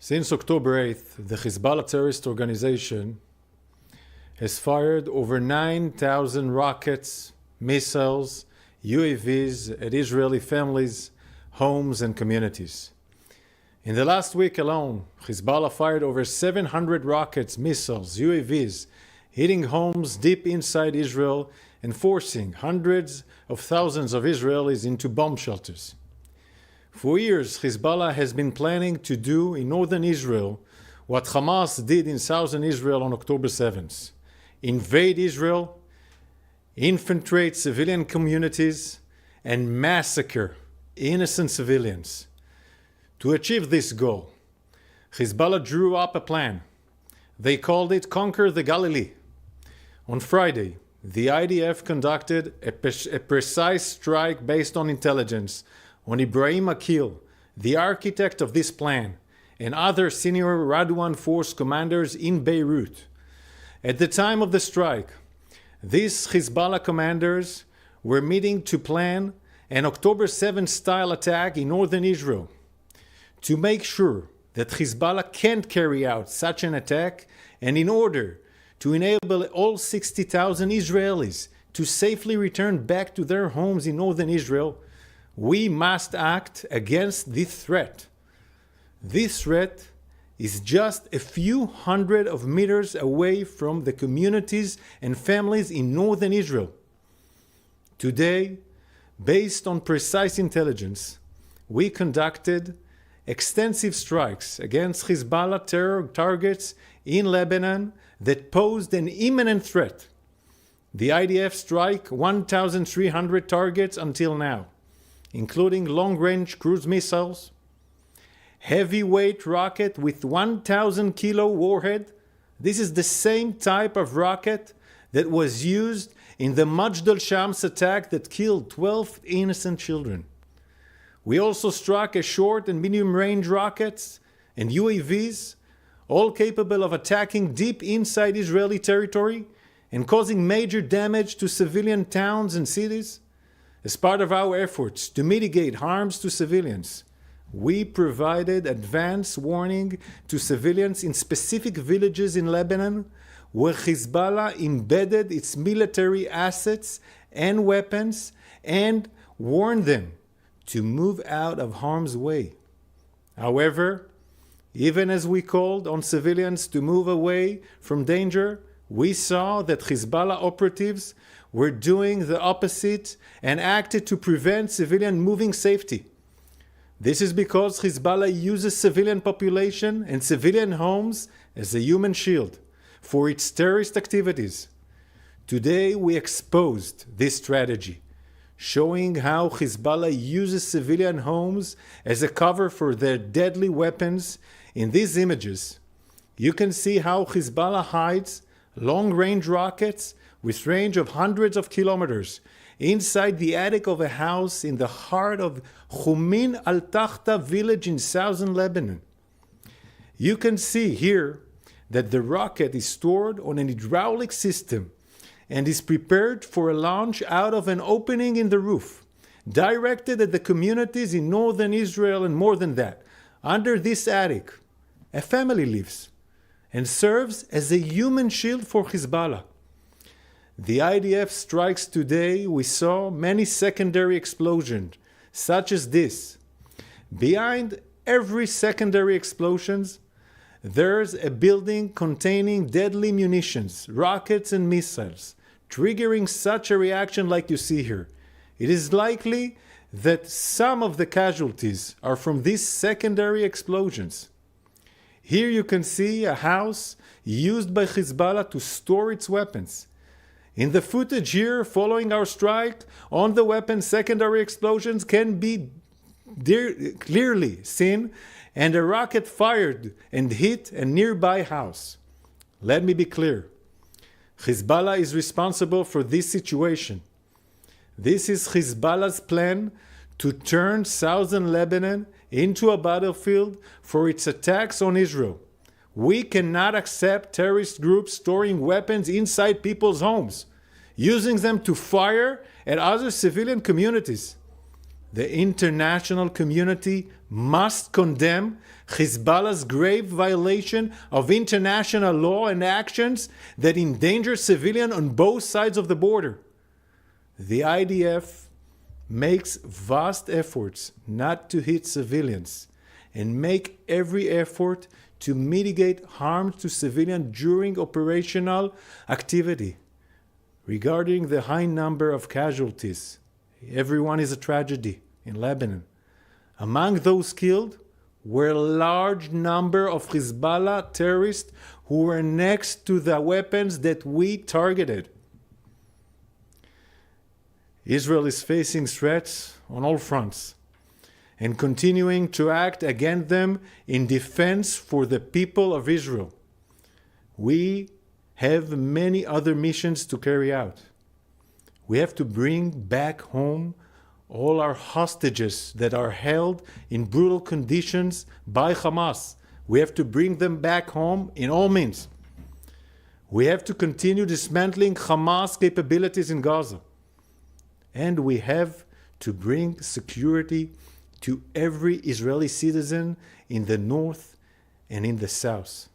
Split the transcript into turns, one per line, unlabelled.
Since October 8th, the Hezbollah terrorist organization has fired over 9,000 rockets, missiles, UAVs at Israeli families, homes, and communities. In the last week alone, Hezbollah fired over 700 rockets, missiles, UAVs, hitting homes deep inside Israel and forcing hundreds of thousands of Israelis into bomb shelters. For years, Hezbollah has been planning to do in northern Israel what Hamas did in southern Israel on October 7th. Invade Israel, infiltrate civilian communities, and massacre innocent civilians. To achieve this goal, Hezbollah drew up a plan. They called it Conquer the Galilee. On Friday, the IDF conducted a precise strike based on intelligence on Ibrahim Akil, the architect of this plan, and other senior Radwan force commanders in Beirut. At the time of the strike, these Hezbollah commanders were meeting to plan an October 7th style attack in northern Israel. To make sure that Hezbollah can't carry out such an attack, and in order to enable all 60,000 Israelis to safely return back to their homes in northern Israel, we must act against this threat. This threat is just a few hundred of meters away from the communities and families in northern Israel. Today, based on precise intelligence, we conducted extensive strikes against Hezbollah terror targets in Lebanon that posed an imminent threat. The IDF struck 1,300 targets until now, including long-range cruise missiles, heavyweight rocket with 1,000 kilo warhead. This is the same type of rocket that was used in the Majdal Shams attack that killed 12 innocent children. We also struck a short and medium-range rockets and UAVs, all capable of attacking deep inside Israeli territory and causing major damage to civilian towns and cities. As part of our efforts to mitigate harms to civilians, we provided advance warning to civilians in specific villages in Lebanon where Hezbollah embedded its military assets and weapons and warned them to move out of harm's way. However, even as we called on civilians to move away from danger, we saw that Hezbollah operatives were doing the opposite and acted to prevent civilian moving safety. This is because Hezbollah uses civilian population and civilian homes as a human shield for its terrorist activities. Today we exposed this strategy, showing how Hezbollah uses civilian homes as a cover for their deadly weapons. In these images, you can see how Hezbollah hides long-range rockets with range of hundreds of kilometers inside the attic of a house in the heart of Khumin al-Takhta village in southern Lebanon. You can see here that the rocket is stored on an hydraulic system and is prepared for a launch out of an opening in the roof, directed at the communities in northern Israel. And more than that, under this attic, a family lives and serves as a human shield for Hezbollah. The IDF strikes today, we saw many secondary explosions, such as this. Behind every secondary explosions, there's a building containing deadly munitions, rockets and missiles, triggering such a reaction like you see here. It is likely that some of the casualties are from these secondary explosions. Here you can see a house used by Hezbollah to store its weapons. In the footage here following our strike on the weapon, secondary explosions can be clearly seen, and a rocket fired and hit a nearby house. Let me be clear. Hezbollah is responsible for this situation. This is Hezbollah's plan to turn southern Lebanon into a battlefield for its attacks on Israel. We cannot accept terrorist groups storing weapons inside people's homes, using them to fire at other civilian communities. The international community must condemn Hezbollah's grave violation of international law and actions that endanger civilians on both sides of the border. The IDF makes vast efforts not to hit civilians and make every effort to mitigate harm to civilians during operational activity. Regarding the high number of casualties, everyone is a tragedy in Lebanon. Among those killed were a large number of Hezbollah terrorists who were next to the weapons that we targeted. Israel is facing threats on all fronts and continuing to act against them in defense for the people of Israel. We have many other missions to carry out. We have to bring back home all our hostages that are held in brutal conditions by Hamas. We have to bring them back home in all means. We have to continue dismantling Hamas capabilities in Gaza. And we have to bring security to every Israeli citizen in the north and in the south.